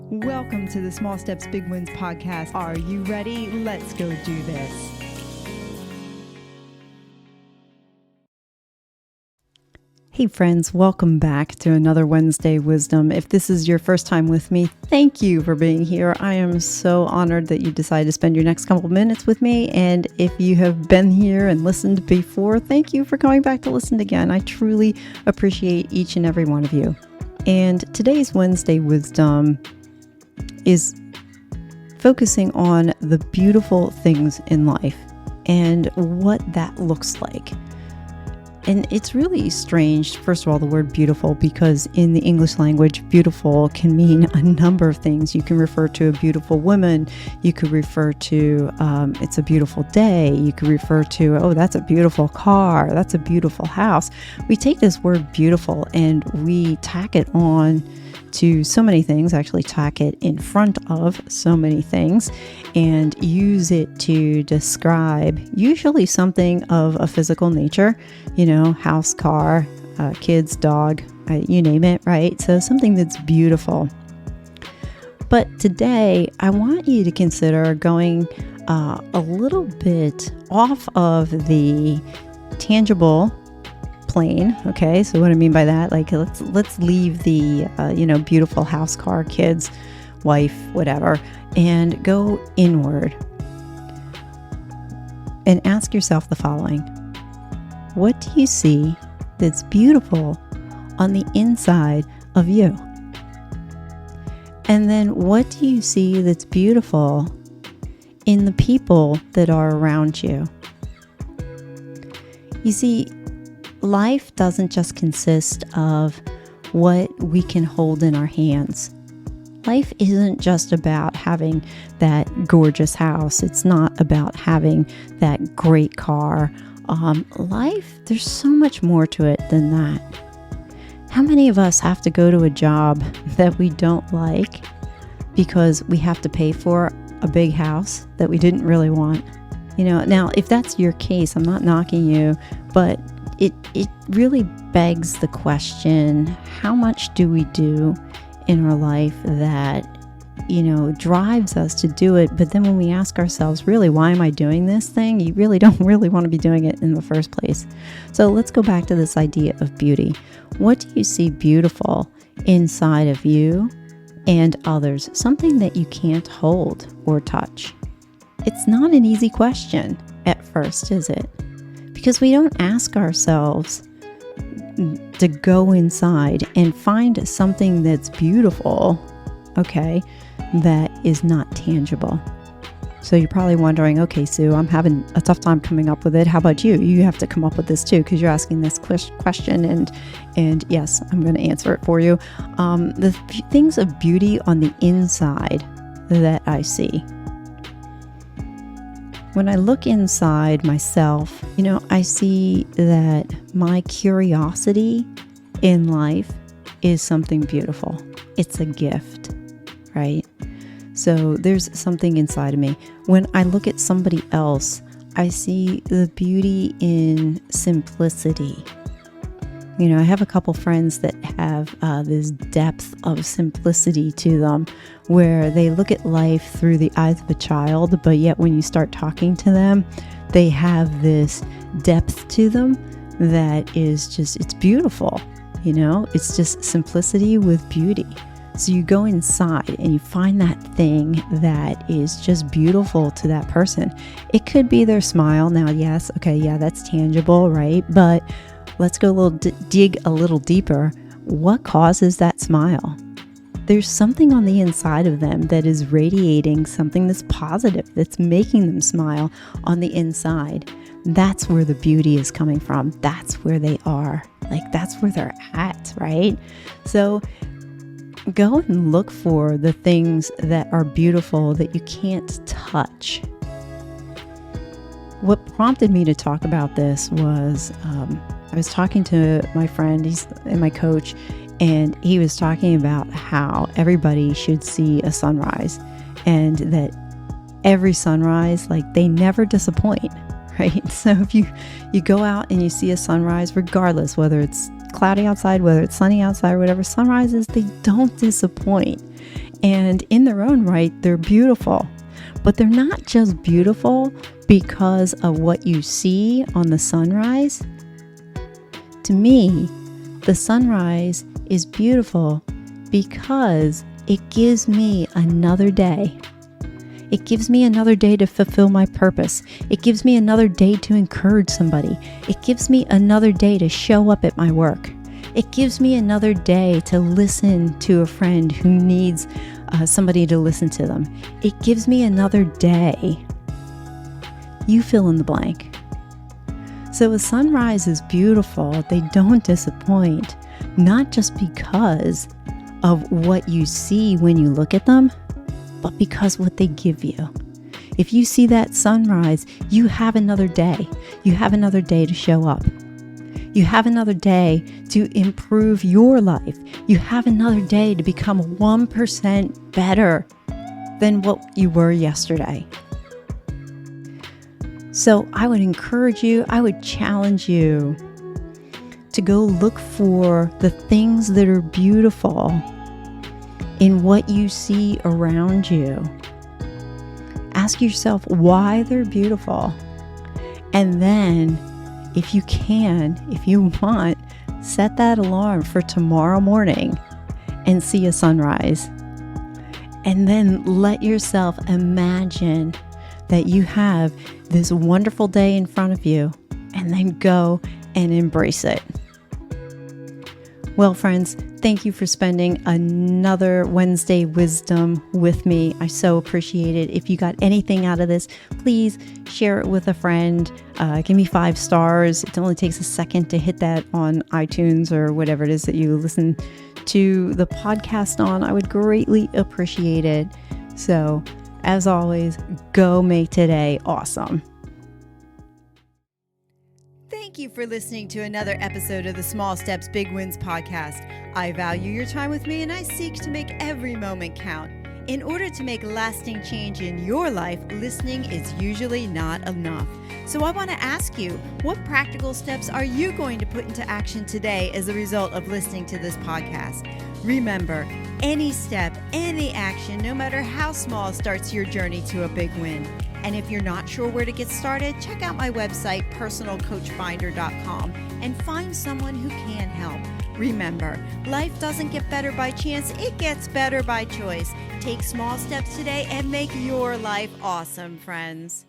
Welcome to the Small Steps, Big Wins podcast. Are you ready? Let's go do this. Hey friends, welcome back to another Wednesday Wisdom. If this is your first time with me, thank you for being here. I am so honored that you decided to spend your next couple of minutes with me. And if you have been here and listened before, thank you for coming back to listen again. I truly appreciate each and every one of you. And today's Wednesday Wisdom is focusing on the beautiful things in life and what that looks like. And it's really strange, first of all, the word beautiful, because in the English language, beautiful can mean a number of things. You can refer to a beautiful woman. You could refer to it's a beautiful day. You could refer to, oh, that's a beautiful car. That's a beautiful house. We take this word beautiful and we tack it on to so many things, actually tack it in front of so many things and use it to describe usually something of a physical nature, house, car, kids, dog, you name it, right? So something that's beautiful. But today I want you to consider going a little bit off of the tangible plane. Okay, so what I mean by that, like let's leave the beautiful house, car, kids, wife, whatever, and go inward and ask yourself the following: what do you see that's beautiful on the inside of you? And then what do you see that's beautiful in the people that are around you? You see, life doesn't just consist of what we can hold in our hands. Life isn't just about having that gorgeous house. It's not about having that great car. Life, there's so much more to it than that. How many of us have to go to a job that we don't like because we have to pay for a big house that we didn't really want? Now, if that's your case, I'm not knocking you, but it really begs the question, how much do we do in our life that, drives us to do it? But then when we ask ourselves, really, why am I doing this thing? You really don't really want to be doing it in the first place. So let's go back to this idea of beauty. What do you see beautiful inside of you and others? Something that you can't hold or touch. It's not an easy question at first, is it? Because we don't ask ourselves to go inside and find something that's beautiful, okay, that is not tangible. So you're probably wondering, okay, Sue, I'm having a tough time coming up with it. How about you? You have to come up with this too, because you're asking this question, and yes, I'm going to answer it for you. The things of beauty on the inside that I see. When I look inside myself, I see that my curiosity in life is something beautiful. It's a gift, right? So there's something inside of me. When I look at somebody else, I see the beauty in simplicity. I have a couple friends that have this depth of simplicity to them where they look at life through the eyes of a child, but yet when you start talking to them, they have this depth to them that is just, it's beautiful. It's just simplicity with beauty. So you go inside and you find that thing that is just beautiful to that person. It could be their smile. Now, yes, okay, yeah, that's tangible, right? But let's go dig a little deeper. What causes that smile? There's something on the inside of them that is radiating something that's positive, that's making them smile on the inside. That's where the beauty is coming from. That's where they are. Like, that's where they're at, right? So go and look for the things that are beautiful that you can't touch. What prompted me to talk about this was I was talking to my friend, he's my coach, and he was talking about how everybody should see a sunrise and that every sunrise, like, they never disappoint, right? So if you go out and you see a sunrise, regardless whether it's cloudy outside, whether it's sunny outside, or whatever, sunrises, they don't disappoint. And in their own right, they're beautiful. But they're not just beautiful because of what you see on the sunrise. To me, the sunrise is beautiful because it gives me another day. It gives me another day to fulfill my purpose. It gives me another day to encourage somebody. It gives me another day to show up at my work. It gives me another day to listen to a friend who needs somebody to listen to them. It gives me another day. You fill in the blank. So a sunrise is beautiful. They don't disappoint, not just because of what you see when you look at them, but because what they give you. If you see that sunrise, you have another day. You have another day to show up. You have another day to improve your life. You have another day to become 1% better than what you were yesterday. So I would encourage you, I would challenge you to go look for the things that are beautiful in what you see around you. Ask yourself why they're beautiful. And then, if you can, if you want, set that alarm for tomorrow morning and see a sunrise. And then let yourself imagine that you have this wonderful day in front of you, and then go and embrace it. Well, friends, thank you for spending another Wednesday Wisdom with me. I so appreciate it. If you got anything out of this, please share it with a friend. Give me 5 stars. It only takes a second to hit that on iTunes or whatever it is that you listen to the podcast on. I would greatly appreciate it. So, as always, go make today awesome. Thank you for listening to another episode of the Small Steps, Big Wins podcast. I value your time with me, and I seek to make every moment count. In order to make lasting change in your life, listening is usually not enough. So I want to ask you, what practical steps are you going to put into action today as a result of listening to this podcast? Remember, any step, any action, no matter how small, starts your journey to a big win. And if you're not sure where to get started, check out my website, personalcoachfinder.com, and find someone who can help. Remember, life doesn't get better by chance, it gets better by choice. Take small steps today and make your life awesome, friends.